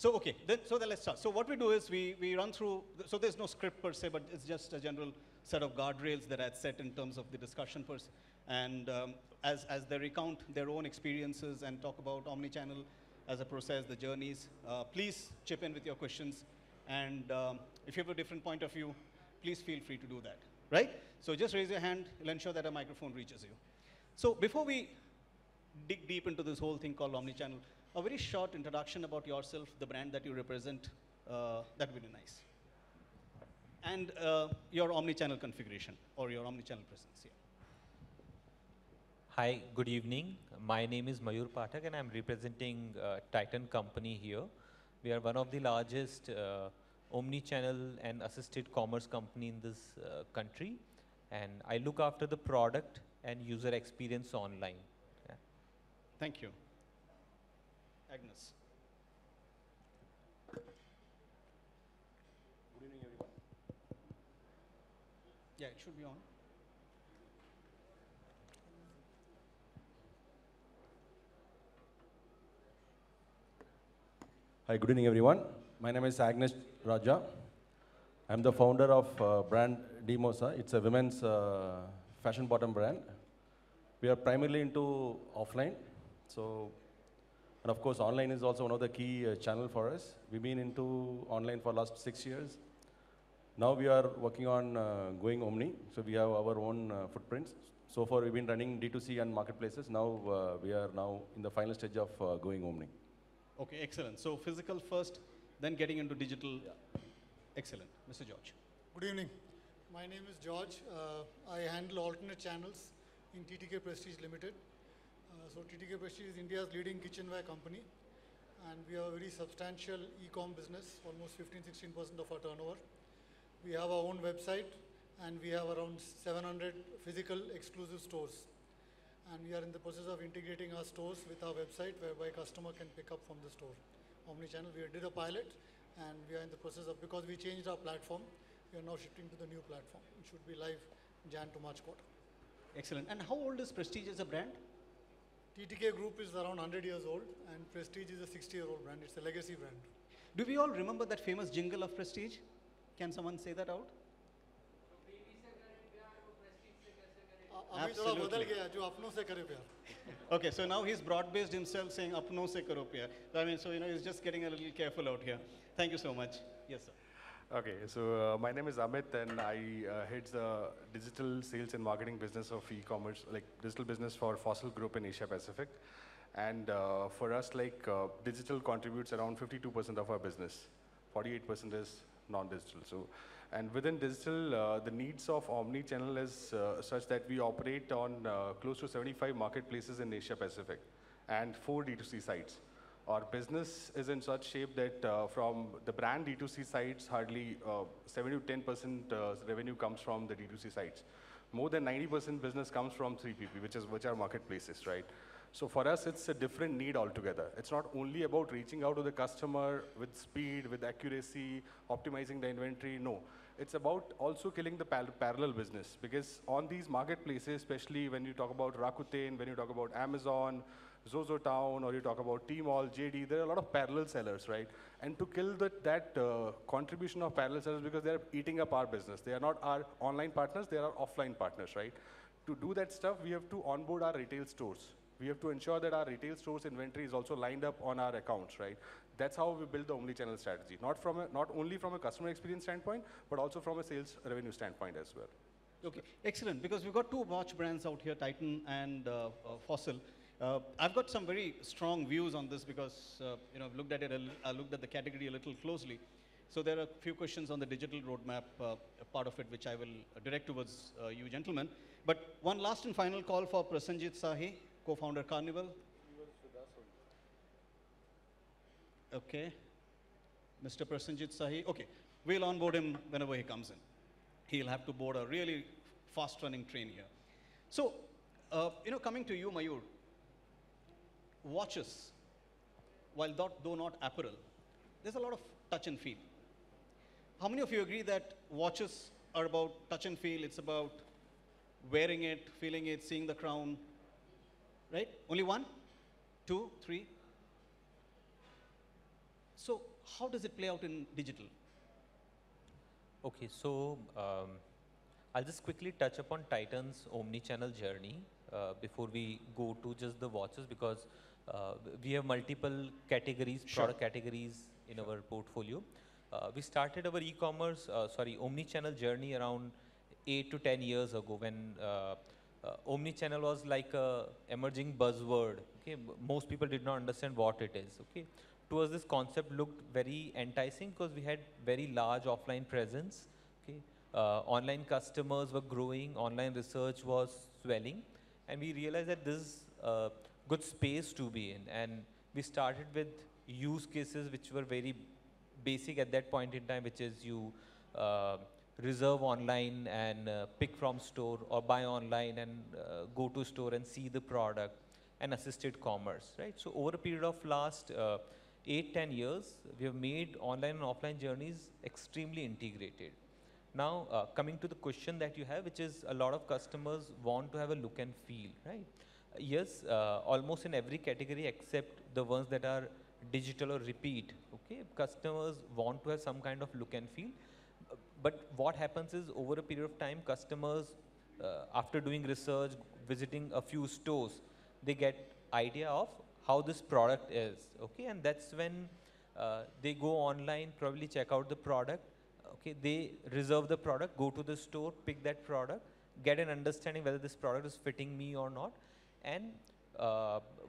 So okay, then let's start. So what we do is we run through. So there's no script per se, but it's just a general set of guardrails that I'd set in terms of the discussion per se. And as they recount their own experiences and talk about omnichannel as a process, the journeys, please chip in with your questions. And if you have a different point of view, please feel free to do that. Right? So just raise your hand. It'll ensure that a microphone reaches you. So before we dig deep into this whole thing called omnichannel, a very short introduction about yourself, the brand that you represent, that would be nice. And your omnichannel configuration or your omnichannel presence here. Hi, good evening. My name is Mayur Pathak and I'm representing Titan Company here. We are one of the largest omni-channel and assisted commerce company in this country. And I look after the product and user experience online. Yeah. Thank you. Agnes. Good evening, everyone. Yeah, it should be on. Hi, good evening, everyone. My name is Agnes Raja. I'm the founder of brand Demosa. It's a women's fashion bottom brand. We are primarily into offline. So, and of course, online is also one of the key channel for us. We've been into online for the last 6 years. Now we are working on going omni. So we have our own footprints. So far, we've been running D2C and marketplaces. Now we are now in the final stage of going omni. Okay, excellent. So physical first, then getting into digital. Yeah. Excellent. Mr. George. Good evening. My name is George. I handle alternate channels in TTK Prestige Limited. So TTK Prestige is India's leading kitchenware company, and we have a very substantial e-com business, almost 15-16% of our turnover. We have our own website, and we have around 700 physical exclusive stores. And we are in the process of integrating our stores with our website, whereby customer can pick up from the store. Omnichannel, we did a pilot, and we are in the process of, because we changed our platform, we are now shifting to the new platform. It should be live Jan to March quarter. Excellent. And how old is Prestige as a brand? TTK Group is around 100 years old, and Prestige is a 60-year-old brand. It's a legacy brand. Do we all remember that famous jingle of Prestige? Can someone say that out? Absolutely. Okay, so now he's broad-based himself saying, "Apno se karo pyar." I mean, so he's just getting a little careful out here. Thank you so much. Yes, sir. Okay, so my name is Amit, and I head the digital sales and marketing business of e-commerce, like digital business for Fossil Group in Asia Pacific. And for us, digital contributes around 52% of our business. 48% is non-digital. So, and within digital, the needs of omni-channel is such that we operate on close to 75 marketplaces in Asia Pacific and 4 D2C sites. Our business is in such shape that from the brand D2C sites, hardly 70 to 10% revenue comes from the D2C sites. More than 90% business comes from 3PP, which are marketplaces, right? So for us, it's a different need altogether. It's not only about reaching out to the customer with speed, with accuracy, optimizing the inventory. No, it's about also killing the parallel business, because on these marketplaces, especially when you talk about Rakuten, when you talk about Amazon, ZozoTown, or you talk about Tmall, JD, there are a lot of parallel sellers, right? And to kill that contribution of parallel sellers, because they're eating up our business. They are not our online partners, they are our offline partners, right? To do that stuff, we have to onboard our retail stores. We have to ensure that our retail stores inventory is also lined up on our accounts, right? That's how we build the omni-channel strategy. Not only from a customer experience standpoint, but also from a sales revenue standpoint as well. Okay, excellent. Because we've got 2 watch brands out here, Titan and Fossil. I've got some very strong views on this because I've looked at it. I looked at the category a little closely. So there are a few questions on the digital roadmap, a part of it which I will direct towards you gentlemen. But one last and final call for Prasenjit Sahi, co-founder Carnival. Okay, Mr. Prasenjit Sahi. Okay, we'll onboard him whenever he comes in. He'll have to board a really fast-running train here. So, coming to you, Mayur, watches, while though not apparel, there's a lot of touch and feel. How many of you agree that watches are about touch and feel? It's about wearing it, feeling it, seeing the crown, right? Only 1, 2, 3. So how does it play out in digital? Okay, so I'll just quickly touch upon Titan's omni-channel journey before we go to just the watches, because we have multiple categories, Sure. product categories in our portfolio. We started our omni-channel journey around 8 to 10 years ago, when omni-channel was like a emerging buzzword. Okay, most people did not understand what it is. Okay, to us this concept looked very enticing because we had very large offline presence. Okay, online customers were growing, online research was swelling, and we realized that this is a good space to be in. And we started with use cases which were very basic at that point in time, which is you reserve online and pick from store, or buy online and go to store and see the product, and assisted commerce, right? So over a period of last 8-10 years, we have made online and offline journeys extremely integrated. Now, coming to the question that you have, which is a lot of customers want to have a look and feel, right? Yes, almost in every category except the ones that are digital or repeat, okay? Customers want to have some kind of look and feel. But what happens is, over a period of time, customers, after doing research, visiting a few stores, they get idea of how this product is, okay? And that's when they go online, probably check out the product, okay? They reserve the product, go to the store, pick that product, get an understanding whether this product is fitting me or not. And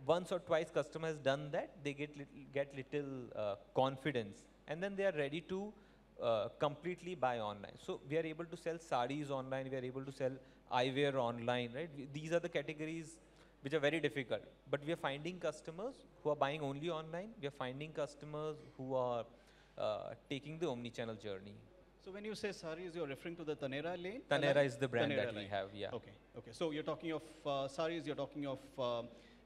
once or twice customer has done that, they get little confidence, and then they are ready to completely buy online. So we are able to sell sarees online, we are able to sell eyewear online, right? These are the categories which are very difficult. But we are finding customers who are buying only online. We are finding customers who are taking the omni-channel journey. So when you say sarees, you're referring to the Taneira lane? Taneira is the brand Taneira that we line. have, yeah. Okay, okay. So you're talking of sarees, you're talking of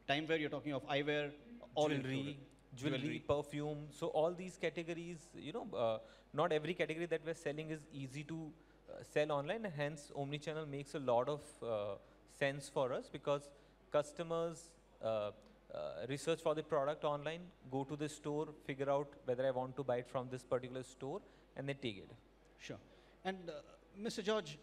time wear, you're talking of eyewear, all included. Jewelry, perfume. So all these categories, not every category that we're selling is easy to sell online, and hence omni-channel makes a lot of sense for us, because customers research for the product online, go to the store, figure out whether I want to buy it from this particular store, and then take it. Sure. And Mr. George,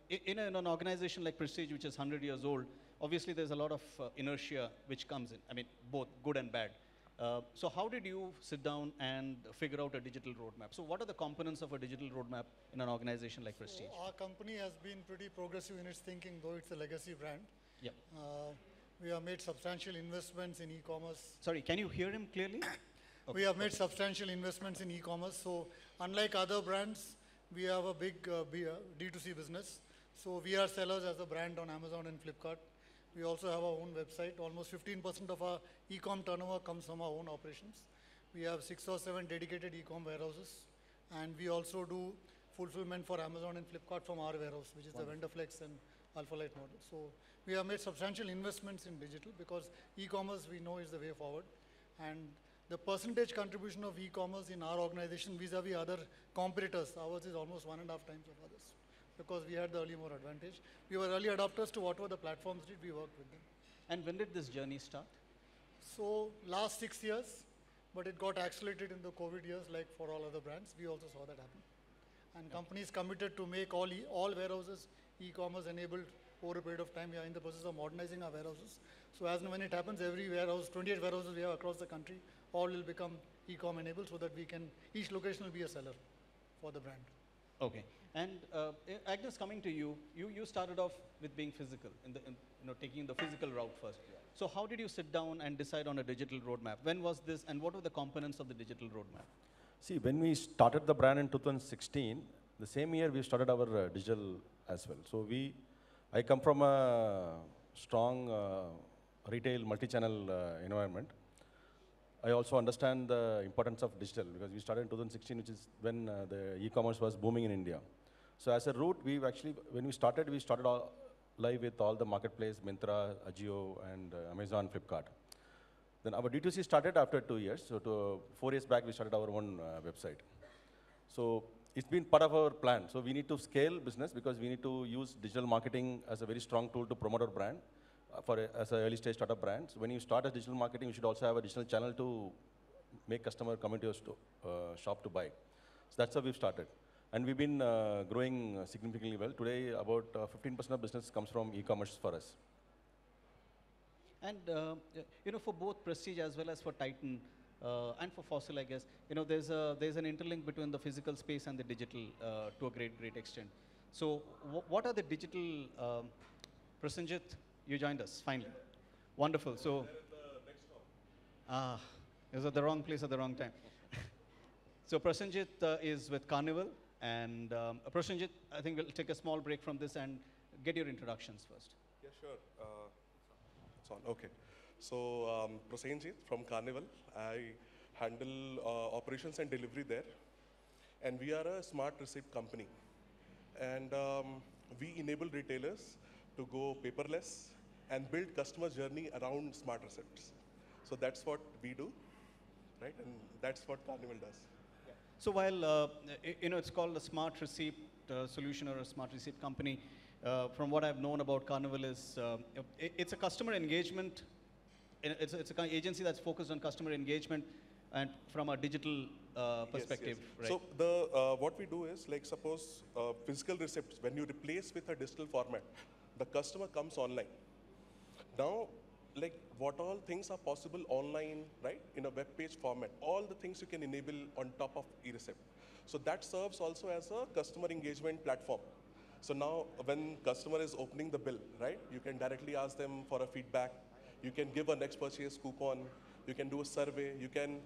in an organization like Prestige, which is 100 years old, obviously there's a lot of inertia which comes in. I mean, both good and bad. So how did you sit down and figure out a digital roadmap? So what are the components of a digital roadmap in an organization like Prestige? So our company has been pretty progressive in its thinking, though it's a legacy brand. Yeah. We have made substantial investments in e-commerce. Sorry, can you hear him clearly? We have made substantial investments in e-commerce. So unlike other brands, we have a big D2C business. So we are sellers as a brand on Amazon and Flipkart. We also have our own website. Almost 15% of our e-com turnover comes from our own operations. We have 6 or 7 dedicated e-com warehouses. And we also do fulfillment for Amazon and Flipkart from our warehouse, which is the VendorFlex and AlphaLite model. So we have made substantial investments in digital, because e-commerce we know is the way forward. And the percentage contribution of e-commerce in our organization vis-a-vis other competitors, ours is almost 1.5 times of others, because we had the early mover advantage. We were early adopters to whatever the platforms did, we worked with them. And when did this journey start? So last 6 years, but it got accelerated in the COVID years, like for all other brands. We also saw that happen. And companies committed to make all warehouses e-commerce enabled over a period of time. We are in the process of modernizing our warehouses. So as and when it happens, every warehouse, 28 warehouses we have across the country, all will become e-com enabled, so that we can, each location will be a seller for the brand. Okay. And Agnes, coming to you, you started off with being physical, taking the physical route first. So how did you sit down and decide on a digital roadmap? When was this, and what were the components of the digital roadmap? See, when we started the brand in 2016, the same year we started our digital as well. So I come from a strong retail multi-channel environment. I also understand the importance of digital, because we started in 2016, which is when the e-commerce was booming in India. So as a route, when we started live with all the marketplace, Myntra, Ajio, and Amazon, Flipkart. Then our D2C started after 2 years. So 4 years back, we started our own website. So it's been part of our plan. So we need to scale business, because we need to use digital marketing as a very strong tool to promote our brand as an early stage startup brand. So when you start a digital marketing, you should also have a digital channel to make customer come into your shop to buy. So that's how we've started. And we've been growing significantly well. Today, about 15% of business comes from e-commerce for us. And for both Prestige as well as for Titan and for Fossil, I guess, there's an interlink between the physical space and the digital to a great extent. So what are the digital? Prasenjit, you joined us finally. Wonderful. So. Is at the wrong place at the wrong time. So Prasenjit is with Carnival, and Prasenjit, I think we'll take a small break from this and get your introductions first. Yeah, sure. It's on. Okay. So Prasenjit from Carnival. I handle operations and delivery there, and we are a smart receipt company, and we enable retailers to go paperless and build customer journey around smart receipts. So that's what we do, right? And that's what Carnival does. Yeah. So while it's called a smart receipt solution or a smart receipt company, from what I've known about Carnival is it's a customer engagement. It's an agency that's focused on customer engagement and from a digital perspective, yes. right? So what we do is, like, suppose physical receipts, when you replace with a digital format, the customer comes online. Now, like, what all things are possible online, right, in a web page format, all the things you can enable on top of e-receipt. So that serves also as a customer engagement platform. So now when customer is opening the bill, right, you can directly ask them for a feedback. You can give a next purchase coupon. You can do a survey. You can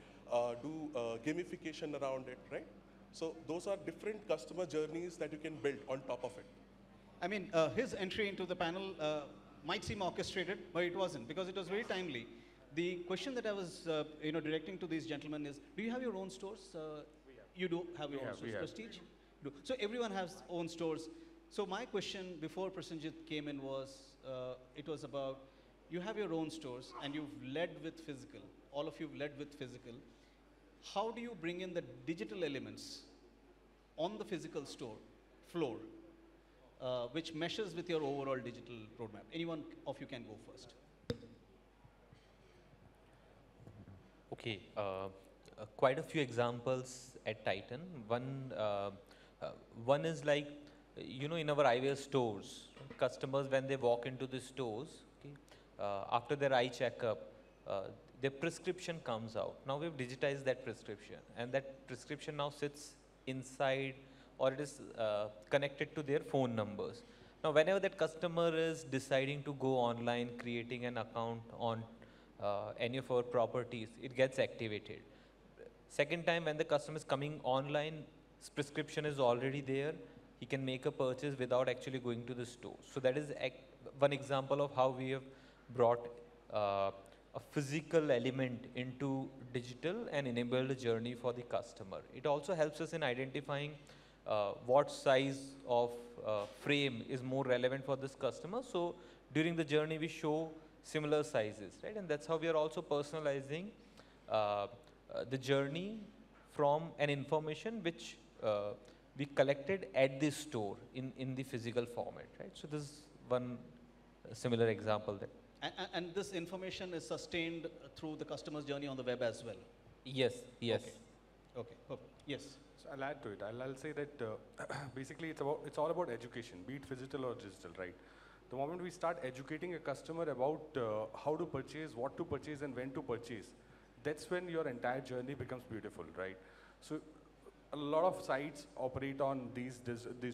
do gamification around it, right? So those are different customer journeys that you can build on top of it. I mean, his entry into the panel might seem orchestrated, but it wasn't, because it was very timely. The question that I was directing to these gentlemen is, do you have your own stores? You do have your own stores. Prestige? Do. So everyone has own stores. So my question before Prasenjit came in was, it was about, you have your own stores and you've led with physical. All of you've led with physical. How do you bring in the digital elements on the physical store floor, which meshes with your overall digital roadmap? Anyone of you can go first. Okay, quite a few examples at Titan. One is like, in our eyewear stores, customers, when they walk into the stores, okay, after their eye checkup, their prescription comes out. Now we've digitized that prescription, and that prescription now sits inside, or it is connected to their phone numbers. Now whenever that customer is deciding to go online, creating an account on any of our properties, it gets activated. Second time, when the customer is coming online, his prescription is already there. He can make a purchase without actually going to the store. So that is one example of how we have brought a physical element into digital and enabled a journey for the customer. It also helps us in identifying what size of frame is more relevant for this customer. So during the journey, we show similar sizes, right? And that's how we are also personalizing the journey from an information which we collected at the store in the physical format, right? So this is one similar example there. And this information is sustained through the customer's journey on the web as well? Yes, yes. Okay, perfect. Yes. So I'll add to it. I'll say that basically it's all about education, be it physical or digital, right? The moment we start educating a customer about how to purchase, what to purchase, and when to purchase, that's when your entire journey becomes beautiful, right? So a lot of sites operate on these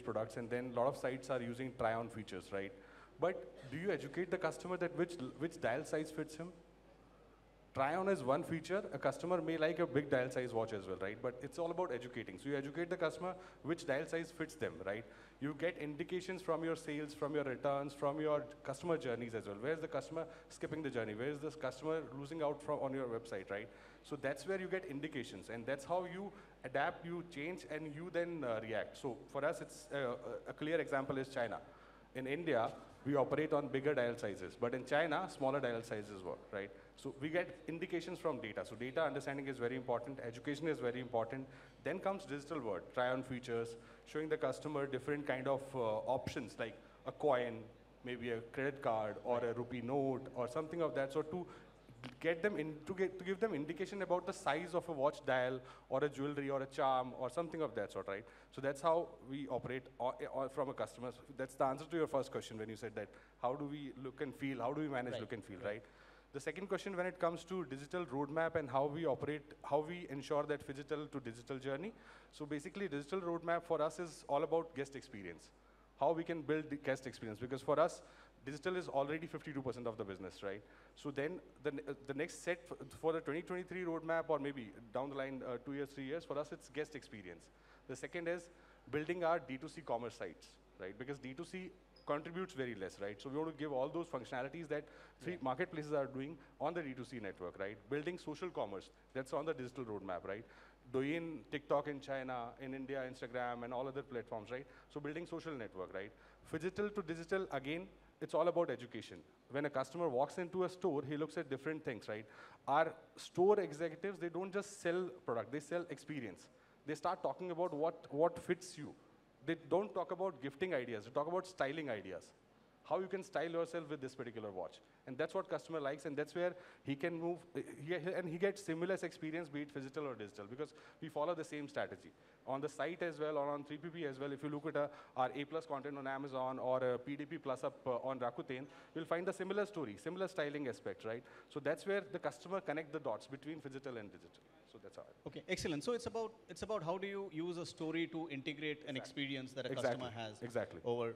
products, and then a lot of sites are using try-on features, right? But do you educate the customer that which dial size fits him? Try-on is one feature. A customer may like a big dial size watch as well, right? But it's all about educating. So you educate the customer which dial size fits them, right? You get indications from your sales, from your returns, from your customer journeys as well. Where's the customer skipping the journey? Where is this customer losing out on your website, right? So that's where you get indications, and that's how you adapt, you change, and you then react. So for us, it's a clear example is China. In India, we operate on bigger dial sizes, but in China, smaller dial sizes work, right? So we get indications from data. So data understanding is very important, education is very important. Then comes digital world, try-on features, showing the customer different kind of options like a coin, maybe a credit card or a rupee note or something of that sort to get them in, to give them indication about the size of a watch dial or a jewelry or a charm or something of that sort, right? So that's how we operate or from a customer. That's the answer to your first question when you said that, how do we look and feel, how do we manage look and feel, right? The second question, when it comes to digital roadmap and how we operate, how we ensure that phygital to digital journey. So basically, digital roadmap for us is all about guest experience. How we can build the guest experience, because for us, digital is already 52% of the business, right? So then the next set for the 2023 roadmap, or maybe down the line 2 years, 3 years, for us it's guest experience. The second is building our D2C commerce sites, right? Because D2C contributes very less, right? So we want to give all those functionalities that three marketplaces are doing on the D2C network, right? Building social commerce, that's on the digital roadmap, right? Douyin, TikTok in China, in India, Instagram, and all other platforms, right? So building social network, right? Phygital to digital, again, it's all about education. When a customer walks into a store, he looks at different things, right? Our store executives, they don't just sell product, they sell experience. They start talking about what fits you. They don't talk about gifting ideas, they talk about styling ideas. How you can style yourself with this particular watch. And that's what customer likes, and that's where he can move, and he gets seamless experience, be it physical or digital, because we follow the same strategy. On the site as well, or on 3PP as well, if you look at our A+ content on Amazon, or PDP Plus up on Rakuten, you'll find the similar story, similar styling aspect, right? So that's where the customer connect the dots between physical and digital. So that's how. Okay, excellent. So it's about how do you use a story to integrate an experience that a customer has over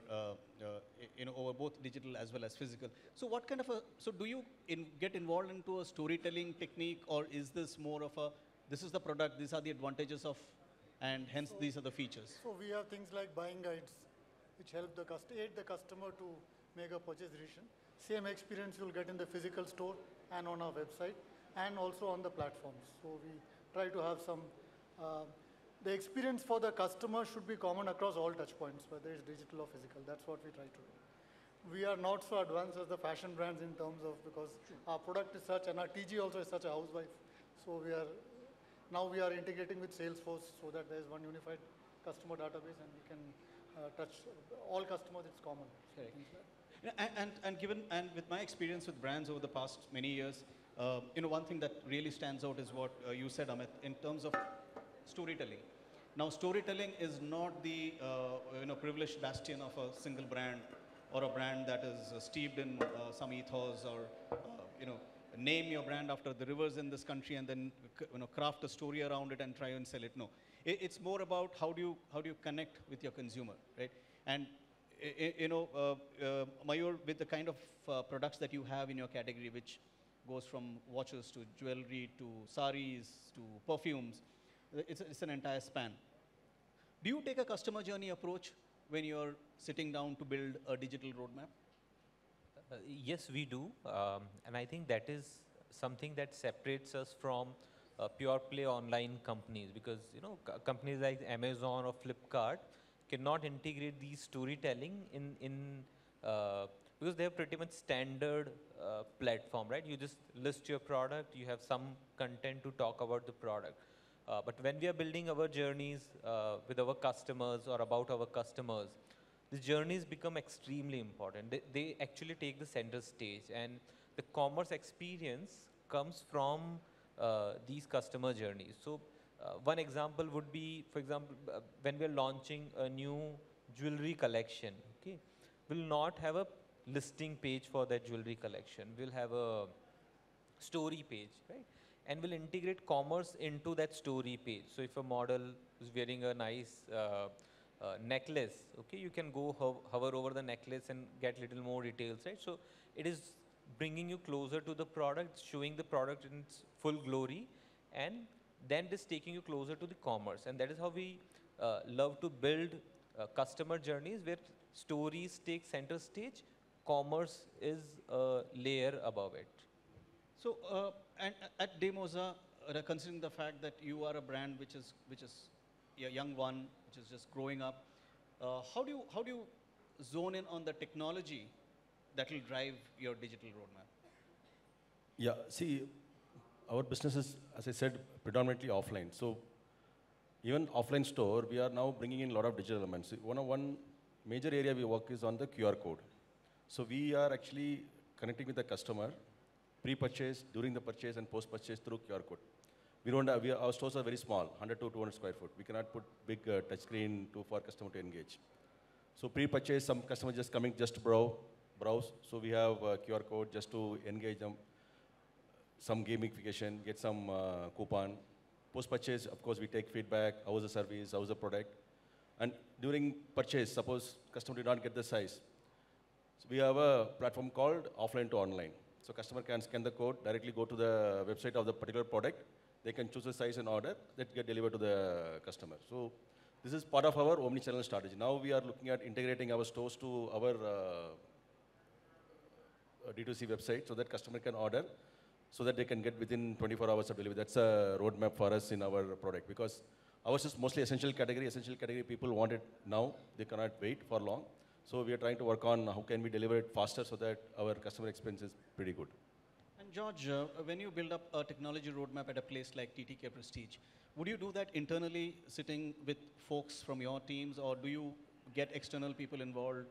over both digital as well as physical. So what kind of do you get involved into a storytelling technique, or is this more of a this is the product, these are the advantages of, and hence these are the features? So we have things like buying guides, which help aid the customer to make a purchase decision. Same experience you'll get in the physical store and on our website, and also on the platforms. So we try to have some, the experience for the customer should be common across all touch points, whether it's digital or physical. That's what we try to do. We are not so advanced as the fashion brands in terms of, because our product is such, and our TG also is such a housewife. So now we are integrating with Salesforce so that there's one unified customer database, and we can touch all customers, it's common. And with my experience with brands over the past many years, one thing that really stands out is what you said, Amit, in terms of storytelling. Now, storytelling is not the privileged bastion of a single brand, or a brand that is steeped in some ethos, or name your brand after the rivers in this country and then craft a story around it and try and sell it. No, it's more about how do you connect with your consumer, right? And Mayur, with the kind of products that you have in your category, which goes from watches to jewelry to saris to perfumes, it's an entire span. Do you take a customer journey approach when you're sitting down to build a digital roadmap? Yes, we do, and I think that is something that separates us from pure play online companies, because companies like Amazon or Flipkart cannot integrate these storytelling because they have pretty much standard platform, right? You just list your product, you have some content to talk about the product. But when we are building our journeys with our customers or about our customers, the journeys become extremely important. They actually take the center stage, and the commerce experience comes from these customer journeys. So one example would be, for example, when we are launching a new jewelry collection, okay, we'll not have a listing page for that jewelry collection. We'll have a story page, right? And we'll integrate commerce into that story page. So if a model is wearing a nice necklace, okay, you can go hover over the necklace and get little more details, right? So it is bringing you closer to the product, showing the product in its full glory, and then it is taking you closer to the commerce. And that is how we love to build customer journeys, where stories take center stage, commerce is a layer above it. So, and at Demoza, considering the fact that you are a brand which is a young one, which is just growing up, how do you zone in on the technology that will drive your digital roadmap? Yeah, see, our business is, as I said, predominantly offline. So even offline store, we are now bringing in a lot of digital elements. One major area we work is on the QR code. So we are actually connecting with the customer pre-purchase, during the purchase, and post-purchase through QR code. We don't have, our stores are very small, 100 to 200 square foot. We cannot put big touchscreen for customer to engage. So pre-purchase, some customers just coming just to browse. So we have QR code just to engage them. Some gamification, get some coupon. Post-purchase, of course, we take feedback. How was the service? How was the product? And during purchase, suppose customer did not get the size. So we have a platform called offline to online. So customer can scan the code, directly go to the website of the particular product. They can choose the size and order that get delivered to the customer. So this is part of our omni-channel strategy. Now we are looking at integrating our stores to our D2C website so that customer can order so that they can get within 24 hours of delivery. That's a roadmap for us in our product because ours is mostly essential category. Essential category people want it now. They cannot wait for long. So we are trying to work on how can we deliver it faster so that our customer experience is pretty good. And George, when you build up a technology roadmap at a place like TTK Prestige, would you do that internally, sitting with folks from your teams, or do you get external people involved,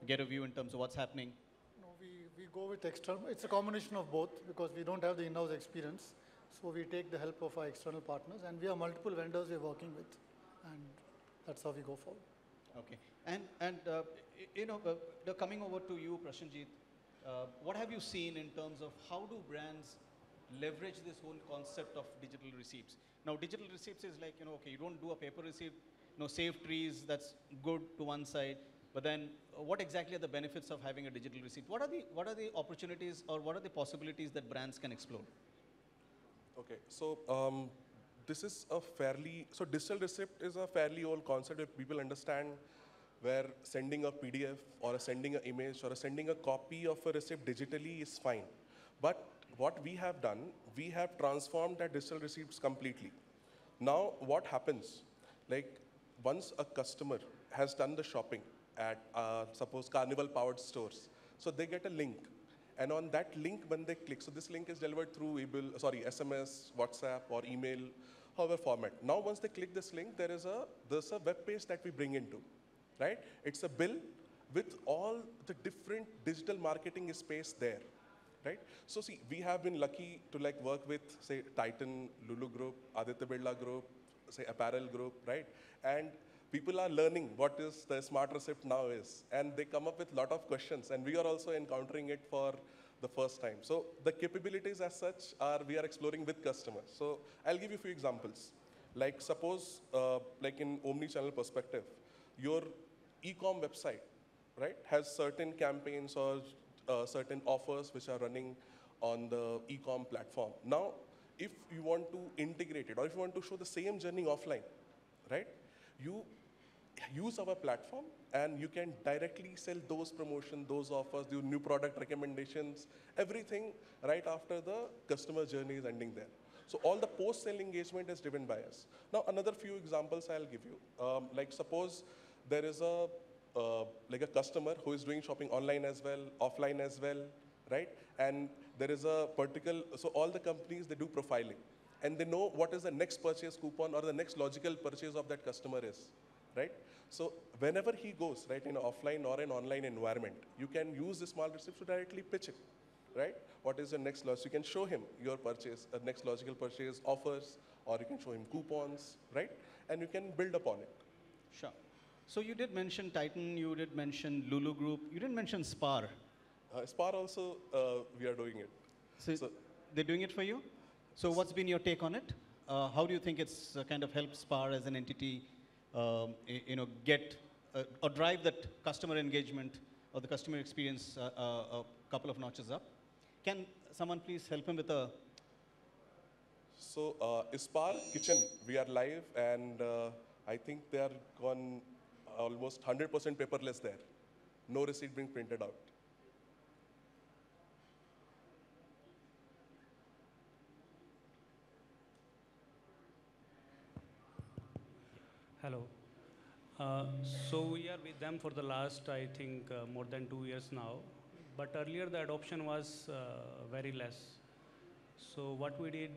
get a view in terms of what's happening? No, we go with external. It's a combination of both because we don't have the in-house experience. So we take the help of our external partners, and we have multiple vendors we're working with, and that's how we go forward. Okay. And coming over to you, Prashanjit, what have you seen in terms of how do brands leverage this whole concept of digital receipts? Now, digital receipts is like, okay, you don't do a paper receipt, save trees, that's good to one side. But then what exactly are the benefits of having a digital receipt? What are the opportunities or what are the possibilities that brands can explore? Okay, so this is so digital receipt is a fairly old concept if people understand where sending a PDF or sending an image or sending a copy of a receipt digitally is fine. But what we have done, we have transformed that digital receipts completely. Now what happens, like once a customer has done the shopping at suppose Carnival powered stores, so they get a link. And on that link, when they click, so this link is delivered through SMS, WhatsApp, or email, however format. Now, once they click this link, there's a web page that we bring into, right? It's a bill with all the different digital marketing space there, right? So see, we have been lucky to work with, say, Titan, Lulu Group, Aditya Birla Group, say, Apparel Group, right? And people are learning what is the smart receipt now is, and they come up with a lot of questions, and we are also encountering it for the first time. So the capabilities as such we are exploring with customers. So I'll give you a few examples. Like suppose, like in omni-channel perspective, your e-com website, right, has certain campaigns or certain offers which are running on the e-com platform. Now, if you want to integrate it, or if you want to show the same journey offline, right, you use our platform and you can directly sell those promotions, those offers, do new product recommendations, everything right after the customer journey is ending there. So all the post-sale engagement is driven by us. Now another few examples I'll give you. Like suppose there is a customer who is doing shopping online as well, offline as well, right? And there is a so all the companies, they do profiling. And they know what is the next purchase coupon or the next logical purchase of that customer is, right? So whenever he goes, right, in an offline or an online environment, you can use the smart receipt to directly pitch it, right? What is the next logic? You can show him your purchase, next logical purchase offers, or you can show him coupons, right? And you can build upon it. Sure. So you did mention Titan, you did mention Lulu Group, you didn't mention Spar. Spar also, we are doing it. So they're doing it for you? So what's been your take on it? How do you think it's kind of helped Spar as an entity, get or drive that customer engagement or the customer experience a couple of notches up? Can someone please help him with a? So Spar Kitchen, we are live, and I think they are gone almost 100% paperless there. No receipt being printed out. Hello. So we are with them for the last, I think, more than 2 years now. But earlier the adoption was very less. So what we did,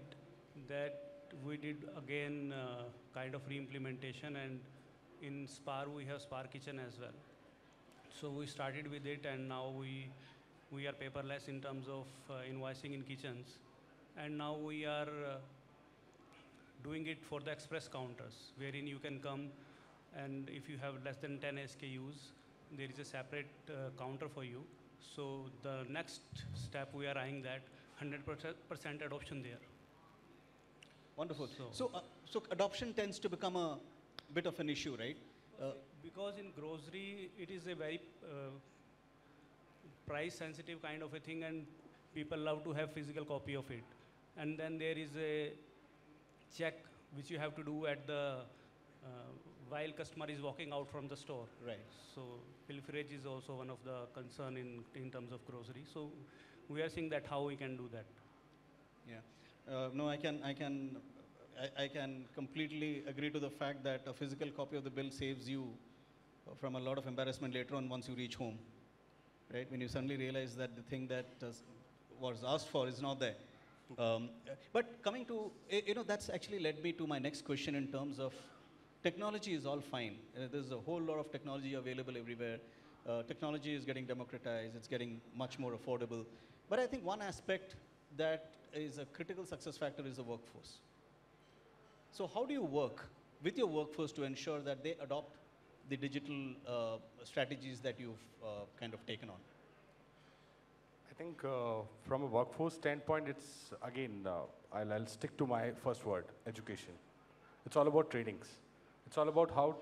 again kind of re-implementation, and in Spar we have Spar Kitchen as well. So we started with it, and now we we are paperless in terms of invoicing in kitchens. And now we are doing it for the express counters, wherein you can come and if you have less than 10 SKUs, there is a separate counter for you. So the next step we are eyeing that 100% adoption there. Wonderful. So adoption tends to become a bit of an issue, right? Because in grocery, it is a very price sensitive kind of a thing, and people love to have physical copy of it. And then there is a check which you have to do at the while customer is walking out from the store. Right. So pilferage is also one of the concern in terms of grocery. So we are seeing that how we can do that. Yeah. No, I can completely agree to the fact that a physical copy of the bill saves you from a lot of embarrassment later on once you reach home, right? When you suddenly realize that the thing that was asked for is not there. But coming to, that's actually led me to my next question in terms of technology is all fine. There's a whole lot of technology available everywhere. Technology is getting democratized. It's getting much more affordable. But I think one aspect that is a critical success factor is the workforce. So how do you work with your workforce to ensure that they adopt the digital strategies that you've kind of taken on? I think from a workforce standpoint, it's again, I'll stick to my first word, education. It's all about trainings. It's all about how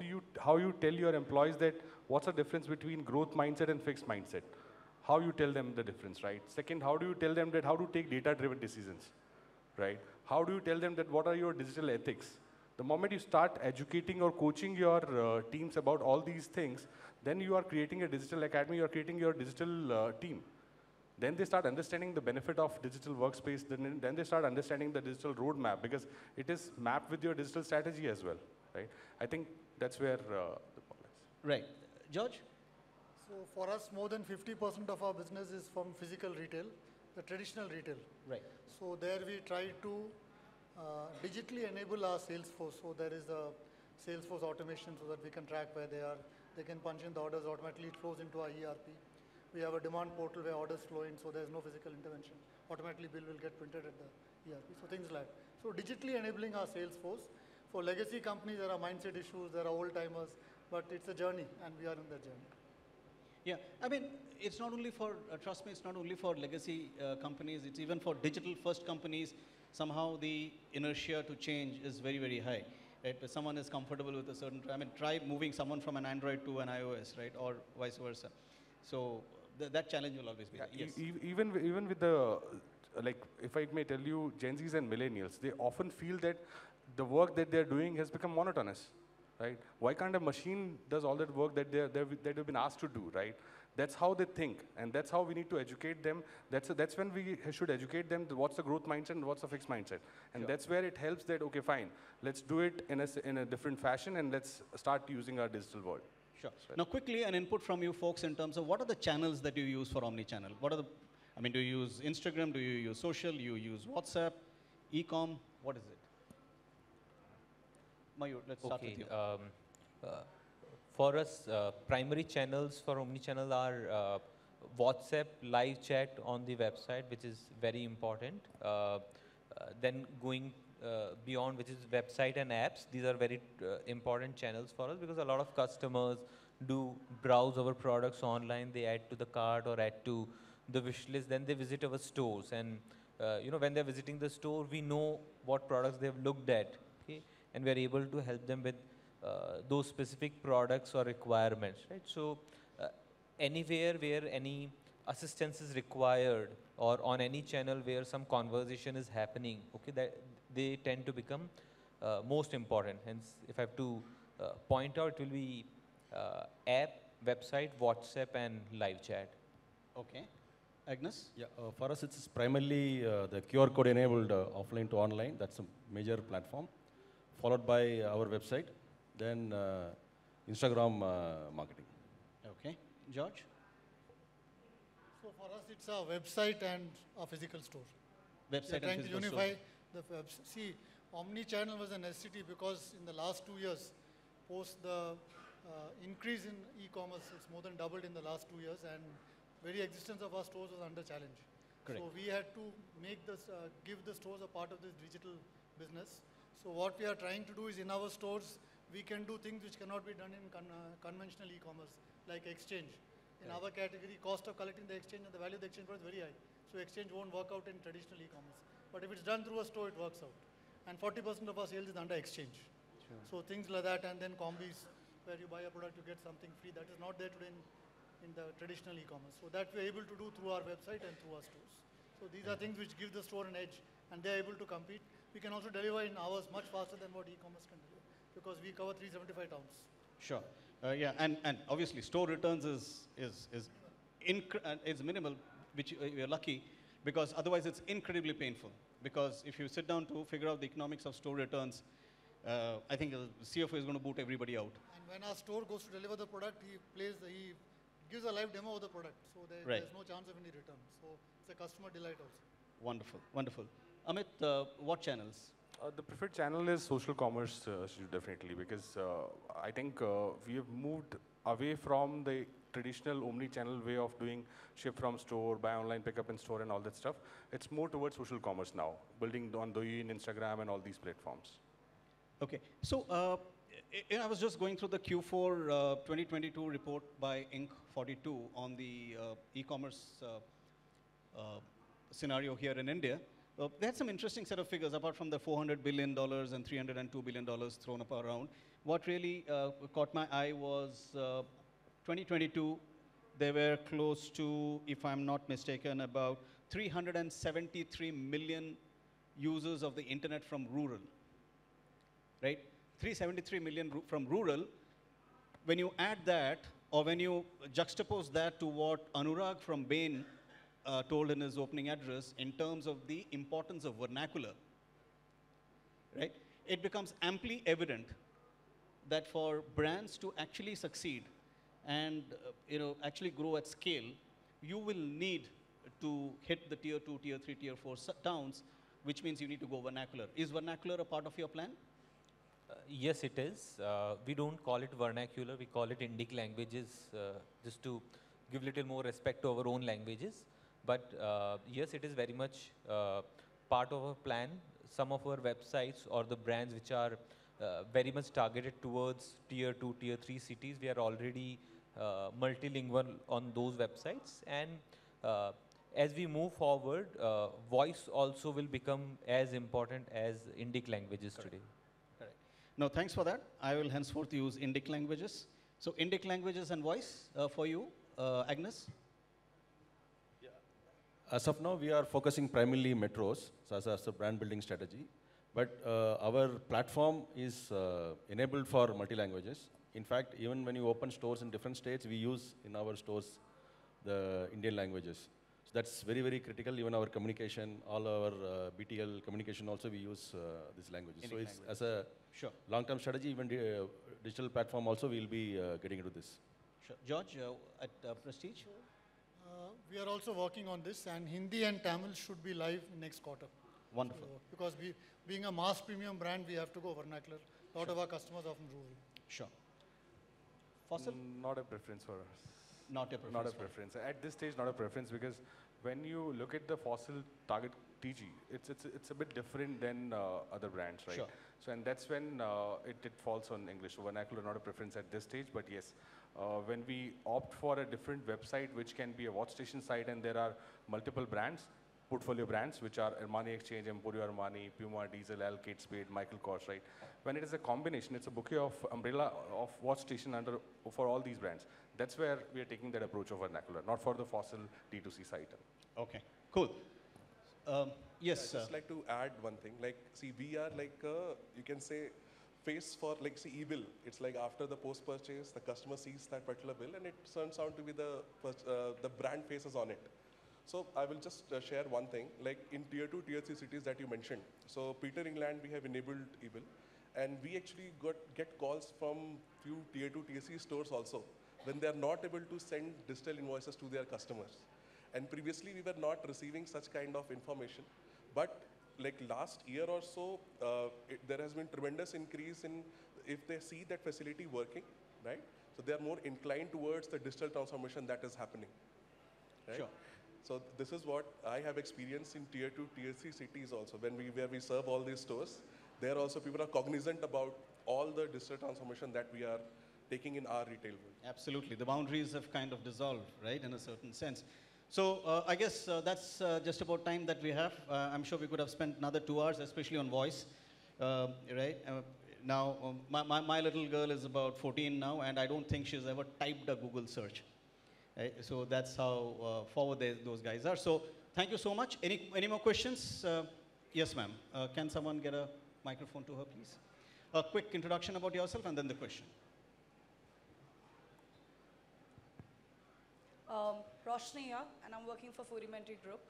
you tell your employees that what's the difference between growth mindset and fixed mindset. How you tell them the difference, right? Second, how do you tell them that how to take data-driven decisions, right? How do you tell them that what are your digital ethics? The moment you start educating or coaching your teams about all these things, then you are creating a digital academy, you are creating your digital team. Then they start understanding the benefit of digital workspace, then they start understanding the digital roadmap because it is mapped with your digital strategy as well, right? I think that's where the ball is. Right. George? So for us, more than 50% of our business is from physical retail, the traditional retail. Right. So there we try to digitally enable our sales force. So there is a sales force automation so that we can track where they are. They can punch in the orders automatically, it flows into our ERP. We have a demand portal where orders flow in, so there's no physical intervention. Automatically bill will get printed at the ERP, so things like that. So digitally enabling our sales force. For legacy companies, there are mindset issues, there are old timers, but it's a journey and we are in that journey. Yeah, I mean, it's not only for, trust me, it's not only for legacy companies, it's even for digital first companies. Somehow the inertia to change is very, very high. Right? If someone is comfortable with a certain, try moving someone from an Android to an iOS, right? Or vice versa. So that challenge will always be there. Yes. Even with the, like, if I may tell you, Gen Zs and millennials, they often feel that the work that they're doing has become monotonous, right? Why can't a machine does all that work that they've been asked to do, right? That's how they think, and that's how we need to educate them. That's when we should educate them what's the growth mindset and what's the fixed mindset. And that's where it helps that, okay, fine, let's do it in a different fashion and let's start using our digital world. Sure. Now, quickly, an input from you folks in terms of what are the channels that you use for omni-channel? What are the, do you use Instagram? Do you use social? You use WhatsApp, e-com? What is it? Mayur, let's start with you. For us, primary channels for omni-channel are WhatsApp, live chat on the website, which is very important. Then going beyond, which is website and apps. These are very important channels for us because a lot of customers do browse our products online. They add to the cart or add to the wish list. Then they visit our stores, and when they're visiting the store, we know what products they've looked at, okay? And we're able to help them with those specific products or requirements, right? So anywhere where any assistance is required or on any channel where some conversation is happening, okay, that they tend to become most important. Hence, if I have to point out, it will be app, website, WhatsApp, and live chat. Okay. Agnes? Yeah, for us, it's primarily the QR code enabled offline to online. That's a major platform, followed by our website, then Instagram marketing. Okay. George? So for us, it's our website and our physical store. Website We're and trying to physical unify store. the see, omni-channel was a necessity because in the last 2 years, post the increase in e-commerce, it's more than doubled in the last 2 years, and very existence of our stores was under challenge. Correct. So we had to make this, give the stores a part of this digital business. So what we are trying to do is in our stores, we can do things which cannot be done in conventional e-commerce, like exchange. In our category, cost of collecting the exchange and the value of the exchange is very high. So exchange won't work out in traditional e-commerce. But if it's done through a store, it works out. And 40% of our sales is under exchange. Sure. So things like that, and then combis, where you buy a product, you get something free. That is not there today in the traditional e-commerce. So that we're able to do through our website and through our stores. So these are things which give the store an edge, and they're able to compete. We can also deliver in hours much faster than what e-commerce can deliver, because we cover 375 towns. Sure. Yeah, and obviously store returns is minimal, which we are lucky, because otherwise it's incredibly painful. Because if you sit down to figure out the economics of store returns, I think the CFO is going to boot everybody out. And when our store goes to deliver the product, he gives a live demo of the product, so Right. there's no chance of any return. So it's a customer delight also. Wonderful, wonderful. Amit, what channels? The preferred channel is social commerce, definitely, because I think we have moved away from the traditional omni-channel way of doing ship from store, buy online, pick up in store, and all that stuff. It's more towards social commerce now, building on Douyin, Instagram, and all these platforms. Okay, so I was just going through the Q4 2022 report by Inc42 on the e-commerce scenario here in India. They had some interesting set of figures, apart from the $400 billion and $302 billion thrown up around. What really caught my eye was 2022, there were close to, if I'm not mistaken, about 373 million users of the internet from rural, right? 373 million from rural. When you add that, or when you juxtapose that to what Anurag from Bain told in his opening address in terms of the importance of vernacular, right? It becomes amply evident that for brands to actually succeed and actually grow at scale, you will need to hit the tier 2, tier 3, tier 4 towns, which means you need to go vernacular. Is vernacular a part of your plan? Yes, it is. We don't call it vernacular, we call it Indic languages, just to give little more respect to our own languages. But yes, it is very much part of our plan. Some of our websites or the brands which are very much targeted towards tier 2, tier 3 cities, we are already multilingual on those websites. And as we move forward, voice also will become as important as Indic languages today. Correct. No, thanks for that. I will henceforth use Indic languages. So Indic languages and voice for you, Agnes? As of now, we are focusing primarily metros as a brand building strategy. But our platform is enabled for multi-languages. In fact, even when you open stores in different states, we use in our stores the Indian languages. So that's very, very critical. Even our communication, all our BTL communication also, we use these languages. Indian so it's as a Sure. long-term strategy, even digital platform also, we'll be getting into this. Sure. George, at Prestige? We are also working on this, and Hindi and Tamil should be live next quarter. Wonderful. So, because being a mass premium brand, we have to go vernacular. A lot of our customers are from rural. Sure. Fossil? Not a preference for us. Not a preference. Not a preference. At this stage, not a preference, because when you look at the Fossil target TG, it's a bit different than other brands, right? Sure. So, and that's when it falls on English. So vernacular, not a preference at this stage, but yes, when we opt for a different website, which can be a watch station site, and there are multiple brands, portfolio brands, which are Armani Exchange, Emporio Armani, Puma, Diesel, L, Kate Spade, Michael Kors, right? When it is a combination, it's a bouquet of umbrella of watch station for all these brands. That's where we are taking that approach of vernacular, not for the Fossil D2C site. Okay, cool. Yes, I'd just like to add one thing. Like, see, we are like, you can say, face for, like, see, e-bill. It's like after the post-purchase, the customer sees that particular bill, and it turns out to be the brand faces on it. So I will just share one thing, like in tier 2, tier 3 cities that you mentioned. So Peter England, we have enabled e-bill, and we actually get calls from few tier 2, tier 3 stores also, when they are not able to send digital invoices to their customers. And previously, we were not receiving such kind of information. But like last year or so, there has been tremendous increase in if they see that facility working, right? So they are more inclined towards the digital transformation that is happening. right? Sure. So this is what I have experienced in tier 2, tier 3 cities also. Where we serve all these stores, there also people are cognizant about all the digital transformation that we are taking in our retail world. Absolutely. The boundaries have kind of dissolved, right, in a certain sense. So I guess that's just about time that we have. I'm sure we could have spent another 2 hours, especially on voice, right? Now, my little girl is about 14 now, and I don't think she's ever typed a Google search. Right? So that's how forward those guys are. So thank you so much. Any more questions? Yes, ma'am. Can someone get a microphone to her, please? A quick introduction about yourself and then the question. Roshni here, and I'm working for Foodimentary Group.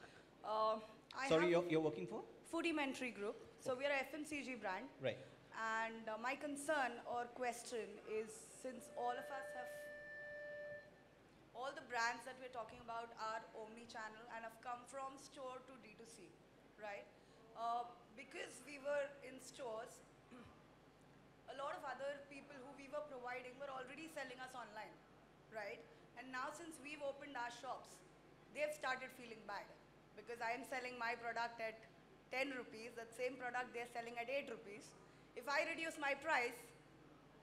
Sorry, you're working for? Foodimentary Group. So we are a FMCG brand. Right. And my concern or question is, since all the brands that we're talking about are omni-channel and have come from store to D2C, right? Because we were in stores, a lot of other people who we were providing were already selling us online, right? And now since we've opened our shops, they've started feeling bad because I am selling my product at 10 rupees, that same product they're selling at 8 rupees. If I reduce my price,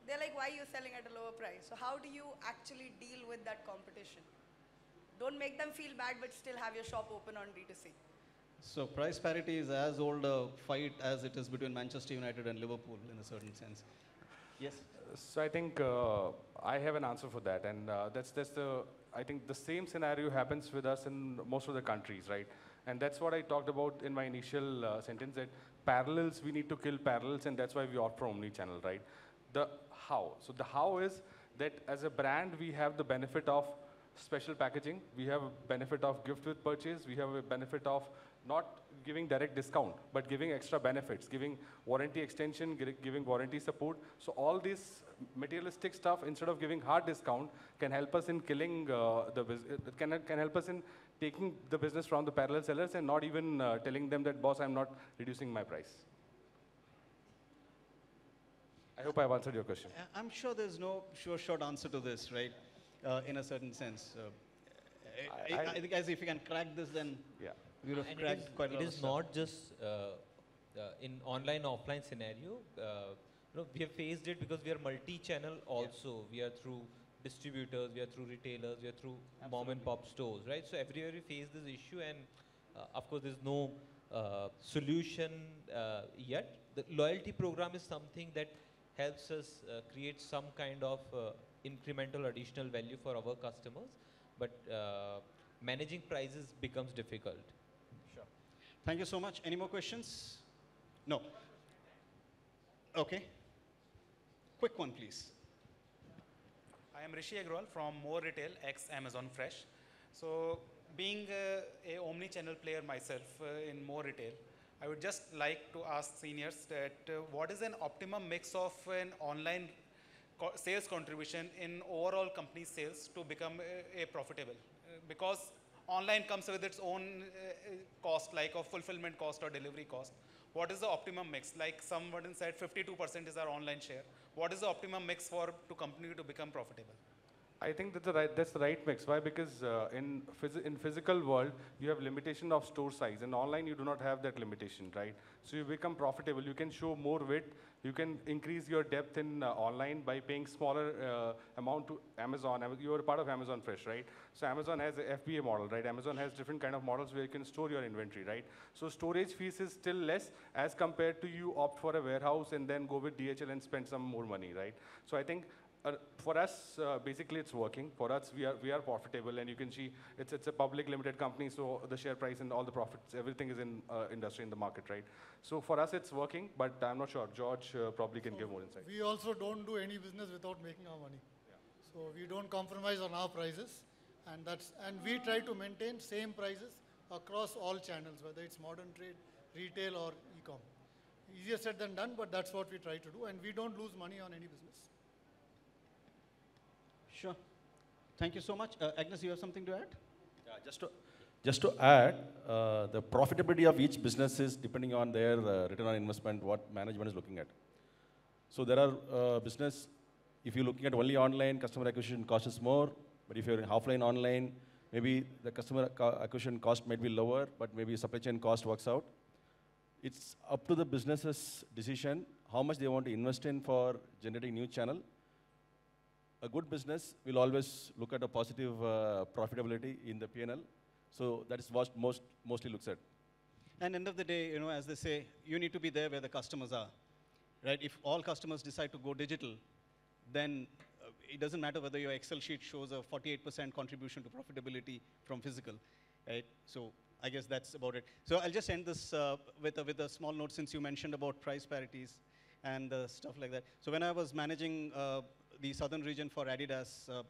they're like, why are you selling at a lower price? So how do you actually deal with that competition? Don't make them feel bad, but still have your shop open on D2C. So price parity is as old a fight as it is between Manchester United and Liverpool in a certain sense. Yes? So I think I have an answer for that, and I think the same scenario happens with us in most of the countries, right? And that's what I talked about in my initial sentence, that parallels, we need to kill parallels, and that's why we opt for omni-channel, right? The how. So the how is that as a brand, we have the benefit of special packaging, we have a benefit of gift with purchase, we have a benefit of not giving direct discount, but giving extra benefits, giving warranty extension, giving warranty support. So all this materialistic stuff, instead of giving hard discount, can help us in killing the business, can help us in taking the business from the parallel sellers and not even telling them that, boss, I'm not reducing my price. I hope I've answered your question. I'm sure there's no sure short answer to this, right? In a certain sense. I think as if you can crack this, then yeah. we would have And cracked quite a lot it of is stuff. not just in online offline scenario. We have faced it because we are multi-channel also. We are through distributors, we are through retailers, we are through mom and pop stores, right? So everywhere we face this issue, and of course there's no solution yet. The loyalty program is something that helps us create some kind of incremental additional value for our customers, but managing prices becomes difficult. Sure. Thank you so much. Any more questions? No. Okay. Quick one, please. I am Rishi Agrawal from More Retail, ex-Amazon Fresh. So being a omni-channel player myself in More Retail, I would just like to ask seniors that what is an optimum mix of an online sales contribution in overall company sales to become a profitable? Because online comes with its own cost, like of fulfillment cost or delivery cost. What is the optimum mix? Like someone said 52% is our online share. What is the optimum mix to company to become profitable? I think that's the right mix. Why? Because in physical world, you have limitation of store size. And online, you do not have that limitation, right? So you become profitable. You can show more width. You can increase your depth in online by paying smaller amount to Amazon. You are part of Amazon Fresh, right? So Amazon has a FBA model, right? Amazon has different kind of models where you can store your inventory, right? So storage fees is still less as compared to you opt for a warehouse and then go with DHL and spend some more money, right? So I think for us, basically it's working. For us, we are profitable, and you can see it's a public limited company, so the share price and all the profits, everything is in industry, in the market, right? So for us, it's working, but I'm not sure. George probably can give more insight. We also don't do any business without making our money. Yeah. So we don't compromise on our prices, and we try to maintain same prices across all channels, whether it's modern trade, retail, or e-com. Easier said than done, but that's what we try to do, and we don't lose money on any business. Sure. Thank you so much. Agnes, you have something to add? Yeah, just to add, the profitability of each business is depending on their return on investment, what management is looking at. So there are business, if you're looking at only online, customer acquisition cost is more, but if you're in offline online, maybe the customer acquisition cost might be lower, but maybe supply chain cost works out. It's up to the business's decision how much they want to invest in for generating new channel. A good business will always look at a positive profitability in the P&L. So that is what mostly looks at. And end of the day, you know, as they say, you need to be there where the customers are, right? If all customers decide to go digital, then it doesn't matter whether your Excel sheet shows a 48% contribution to profitability from physical, right? So I guess that's about it. So I'll just end this with a small note, since you mentioned about price parities and stuff like that. So when I was managing the southern region for Adidas a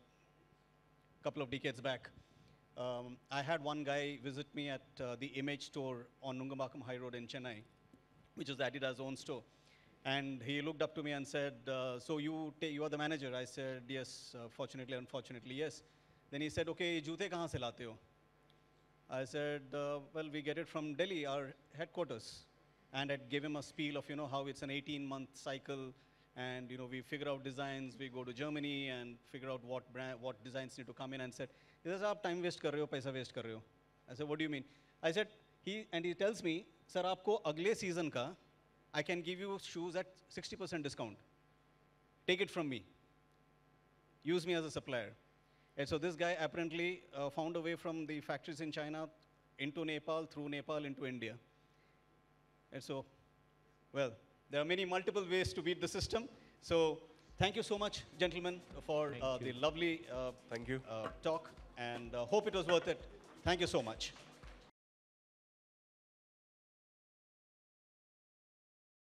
couple of decades back, I had one guy visit me at the Image store on Nungambakkam High Road in Chennai, which is Adidas' own store. And he looked up to me and said, so you are the manager? I said, yes, fortunately, unfortunately, yes. Then he said, okay, joote kahan se laate ho? I said, well, we get it from Delhi, our headquarters. And I gave him a spiel of, you know, how it's an 18-month cycle. And, you know, we figure out designs, we go to Germany and figure out what designs need to come in, and said, he says, aap time waste kar rahe ho, paisa waste kar rahe ho. I said, what do you mean? I said, he tells me, sir, aapko agle season ka, I can give you shoes at 60% discount. Take it from me. Use me as a supplier. And so this guy apparently found a way from the factories in China into Nepal, through Nepal into India. And so, well, there are multiple ways to beat the system. So thank you so much, gentlemen, for the lovely Thank you. talk, and hope it was worth it. Thank you so much.